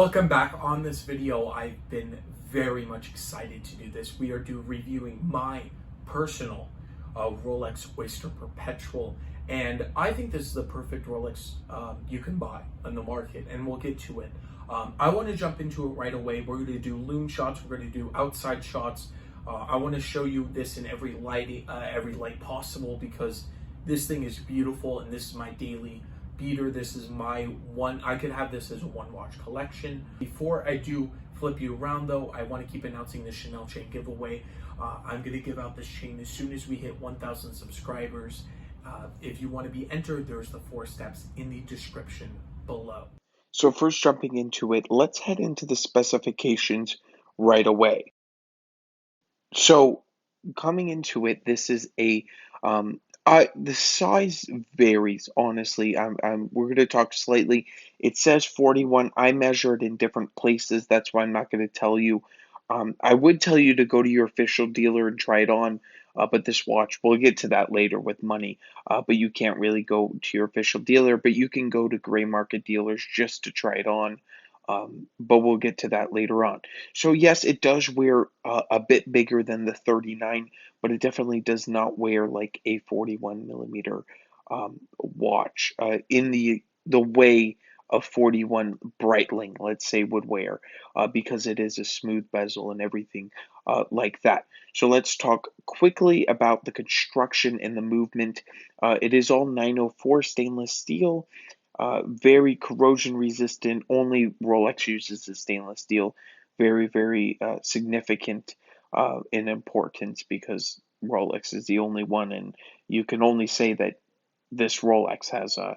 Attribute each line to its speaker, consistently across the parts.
Speaker 1: Welcome back. On this video, I've been very much excited to do this. We are reviewing my personal Rolex Oyster Perpetual, and I think this is the perfect Rolex you can buy on the market, and we'll get to it. I want to jump into it right away. We're going to do lume shots. We're going to do outside shots. I want to show you this in every light possible, because this thing is beautiful, and this is my daily beater. This is my one. I could have this as a one watch collection. Before I do flip you around though, I want to keep announcing the Chanel chain giveaway. I'm going to give out this chain as soon as we hit 1,000 subscribers. If you want to be entered, there's the 4 steps in the description below.
Speaker 2: So first, jumping into it, let's head into the specifications right away. So coming into it, this is the size varies, honestly. We're going to talk slightly. It says 41. I measured in different places. That's why I'm not going to tell you. I would tell you to go to your official dealer and try it on, but this watch, we'll get to that later with money. But you can't really go to your official dealer, but you can go to gray market dealers just to try it on. But we'll get to that later on. So yes, it does wear a bit bigger than the 39, but it definitely does not wear like a 41 millimeter watch in the way a 41 Breitling, let's say, would wear, because it is a smooth bezel and everything like that. So let's talk quickly about the construction and the movement. It is all 904 stainless steel. Very corrosion resistant. Only Rolex uses the stainless steel. Very, very significant in importance, because Rolex is the only one, and you can only say that this Rolex has a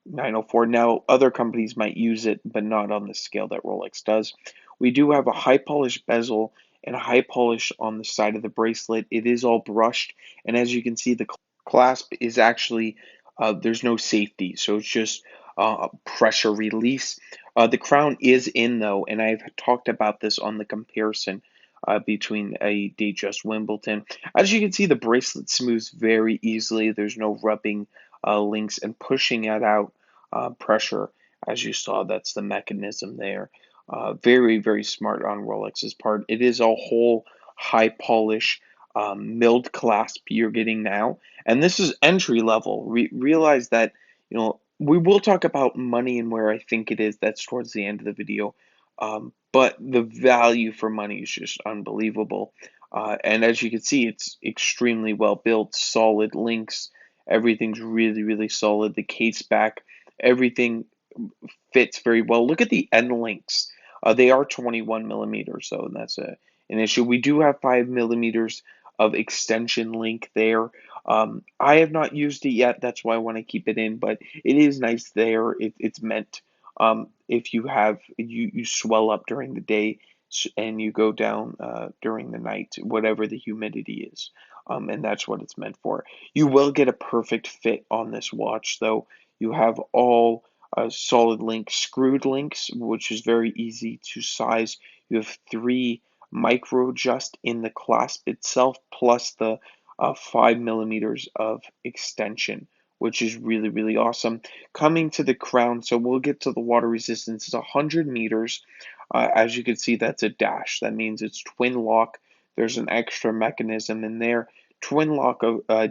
Speaker 2: 904. Now, other companies might use it, but not on the scale that Rolex does. We do have a high polish bezel and a high polish on the side of the bracelet. It is all brushed, and as you can see, the clasp is actually there's no safety, so it's just pressure release. The crown is in though, and I've talked about this on the comparison between a Datejust Wimbledon. As you can see, the bracelet smooths very easily. There's no rubbing links and pushing it out pressure. As you saw, that's the mechanism there. Very, very smart on Rolex's part. It is a whole high polish milled clasp you're getting now, and this is entry level. Realize that, we will talk about money and where I think it is. That's towards the end of the video. But the value for money is just unbelievable. And as you can see, it's extremely well built, solid links. Everything's really, really solid. The case back, everything fits very well. Look at the end links. They are 21 millimeters, so that's an issue. We do have 5 millimeters of extension link there. I have not used it yet. That's why I want to keep it in, but it is nice there. It's meant if you swell up during the day and you go down during the night, whatever the humidity is. And that's what it's meant for. You will get a perfect fit on this watch, though. You have all solid link screwed links, which is very easy to size. You have 3 micro adjust in the clasp itself, plus the 5 millimeters of extension, which is really, really awesome. Coming to the crown, so we'll get to the water resistance. It's 100 meters. As you can see, that's a dash. That means it's twin lock. There's an extra mechanism in there. Twin lock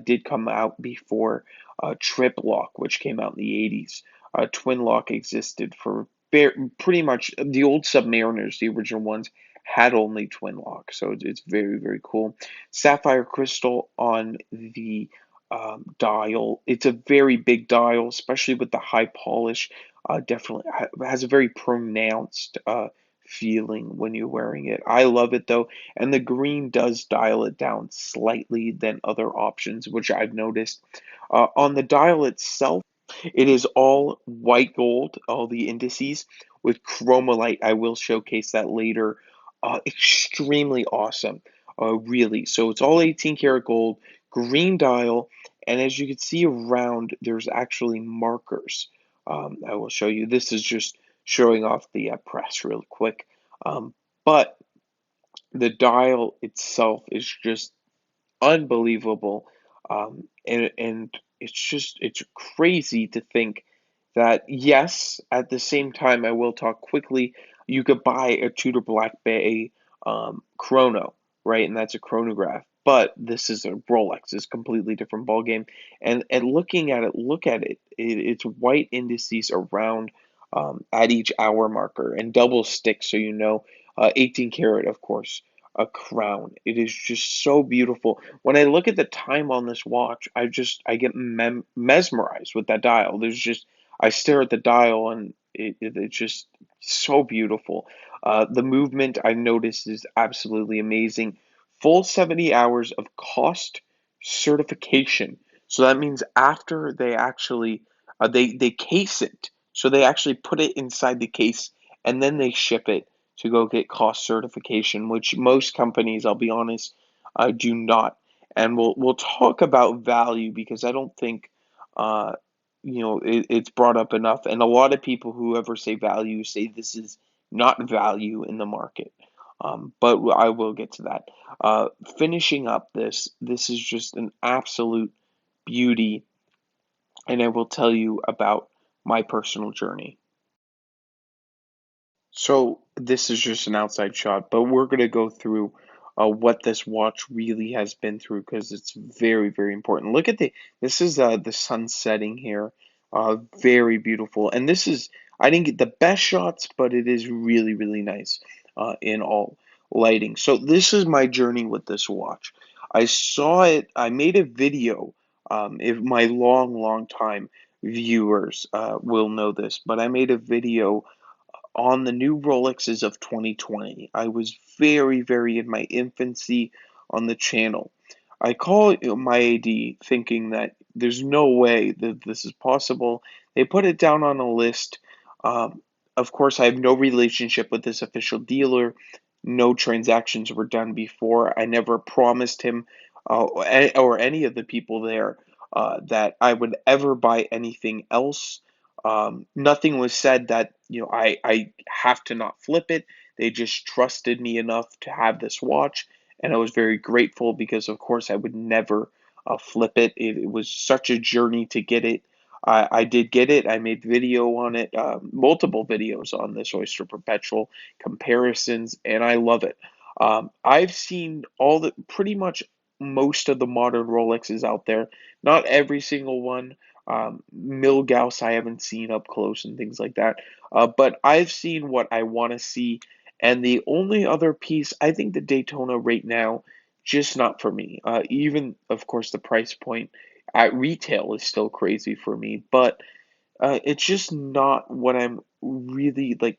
Speaker 2: did come out before trip lock, which came out in the 80s. Twin lock existed for pretty much the old Submariners, the original ones, had only twin lock, so it's very, very cool. Sapphire crystal on the dial. It's a very big dial, especially with the high polish. Definitely has a very pronounced feeling when you're wearing it. I love it though, and the green does dial it down slightly than other options, which I've noticed. On the dial itself, it is all white gold, all the indices with chromolite. I will showcase that later. Extremely awesome, really. So it's all 18 karat gold, green dial, and as you can see around, there's actually markers. I will show you. This is just showing off the press real quick. But the dial itself is just unbelievable. And it's crazy to think that yes, at the same time, I will talk quickly. You could buy a Tudor Black Bay chrono, right? And that's a chronograph. But this is a Rolex. It's a completely different ball game. And looking at it, look at it. It's white indices around at each hour marker and double stick, so you know, 18 karat, of course, a crown. It is just so beautiful. When I look at the time on this watch, I get mesmerized with that dial. I stare at the dial and it's just so beautiful. The movement I noticed is absolutely amazing. Full 70 hours of cost certification. So that means after they actually they case it. So they actually put it inside the case and then they ship it to go get cost certification, which most companies, I'll be honest, do not. And we'll talk about value because I don't think uh, it's brought up enough. And a lot of people who ever say value say this is not value in the market. But I will get to that. Finishing up this is just an absolute beauty, and I will tell you about my personal journey. So this is just an outside shot, but we're going to go through what this watch really has been through because it's very, very important. Look at this is the sun setting here, very beautiful. And this is, I didn't get the best shots, but it is really, really nice in all lighting. So this is my journey with this watch. I saw it, I made a video. If my long, long time viewers will know this, but I made a video on the new Rolexes of 2020. I was very, very in my infancy on the channel. I call my AD thinking that there's no way that this is possible. They put it down on a list. Um, of course, I have no relationship with this official dealer. No transactions were done before. I never promised him or any of the people there that I would ever buy anything else. Nothing was said that, I have to not flip it. They just trusted me enough to have this watch, and I was very grateful because, of course, I would never flip it. It was such a journey to get it. I did get it. I made video on it, multiple videos on this Oyster Perpetual comparisons, and I love it. I've seen pretty much most of the modern Rolexes out there. Not every single one. Milgauss I haven't seen up close and things like that. But I've seen what I want to see. And the only other piece, I think the Daytona right now, just not for me. Even, of course, the price point at retail is still crazy for me. But it's just not what I'm really like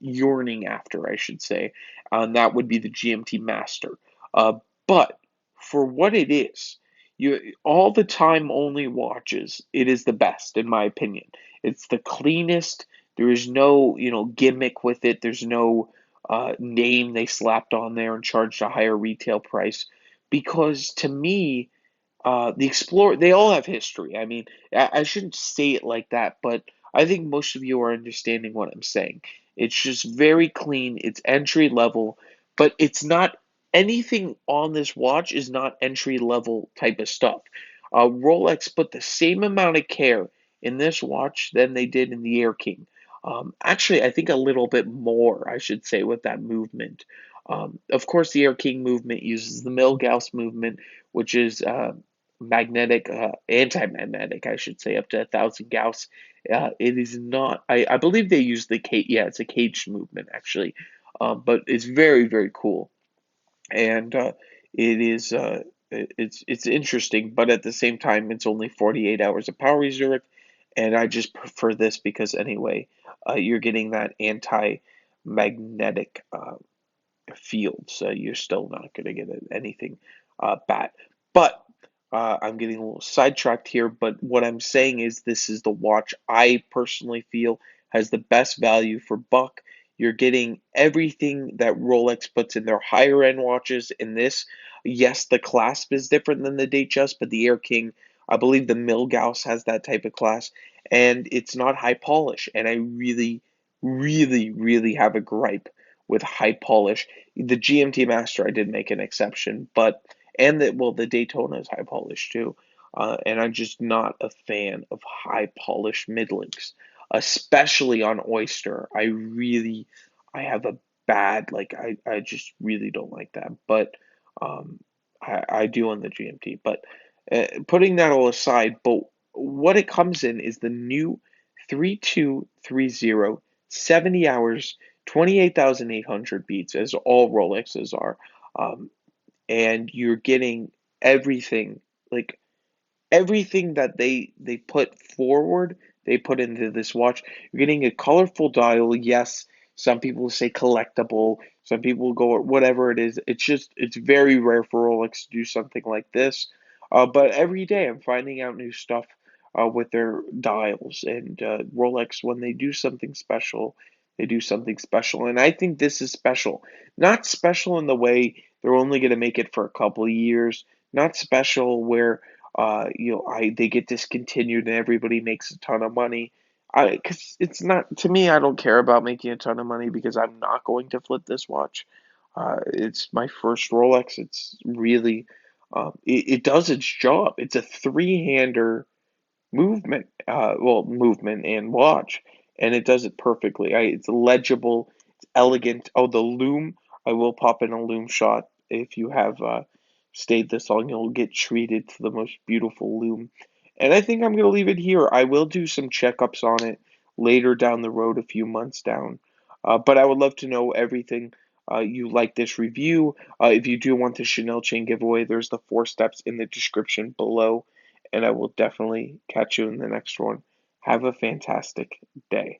Speaker 2: yearning after, I should say. And that would be the GMT Master. But for what it is, all the time only watches, it is the best in my opinion. It's the cleanest. There is no, gimmick with it. There's no name they slapped on there and charged a higher retail price. Because to me, the Explorer, they all have history. I mean, I shouldn't say it like that, but I think most of you are understanding what I'm saying. It's just very clean, it's entry level, but it's not anything on this watch is not entry level type of stuff. Rolex put the same amount of care in this watch than they did in the Air King. Actually, I think a little bit more, I should say, with that movement. Of course, the Air King movement uses the Milgauss movement, which is magnetic, anti-magnetic, I should say, up to 1,000 Gauss. It is not. I believe they use the cage. Yeah, it's a caged movement actually, but it's very very cool, and it is. It's interesting, but at the same time, it's only 48 hours of power reserve, and I just prefer this because anyway, you're getting that anti-magnetic field, so you're still not going to get anything bad. But I'm getting a little sidetracked here. But what I'm saying is, this is the watch I personally feel has the best value for buck. You're getting everything that Rolex puts in their higher end watches. In this, yes, the clasp is different than the Datejust, but the Air King, I believe the Milgauss has that type of clasp, and it's not high polish. And I really, really, really have a gripe with high polish. The GMT Master, I did make an exception, but and the Daytona is high polish too. And I'm just not a fan of high polished middlings. especially on Oyster. I have a bad, like, I just really don't like that. But I do on the GMT. But putting that all aside, but what it comes in is the new 3230 70 hours, 28,800 beats, as all Rolexes are. Um, and you're getting everything, like everything that they put forward, they put into this watch. You're getting a colorful dial. Yes, some people say collectible, some people go whatever it is. It's very rare for Rolex to do something like this. But every day I'm finding out new stuff with their dials, and Rolex, when they do something special, they do something special. And I think this is special. Not special in the way they're only going to make it for a couple of years. Not special where they get discontinued and everybody makes a ton of money. Because it's not, to me, I don't care about making a ton of money because I'm not going to flip this watch. It's my first Rolex. It's really, it does its job. It's a three-hander movement and watch, and it does it perfectly. It's legible, it's elegant. Oh, the loom, I will pop in a loom shot. If you have stayed this long, you'll get treated to the most beautiful loom. And I think I'm going to leave it here. I will do some checkups on it later down the road, a few months down. But I would love to know everything you like this review. If you do want the Chanel chain giveaway, there's the 4 steps in the description below, and I will definitely catch you in the next one. Have a fantastic day.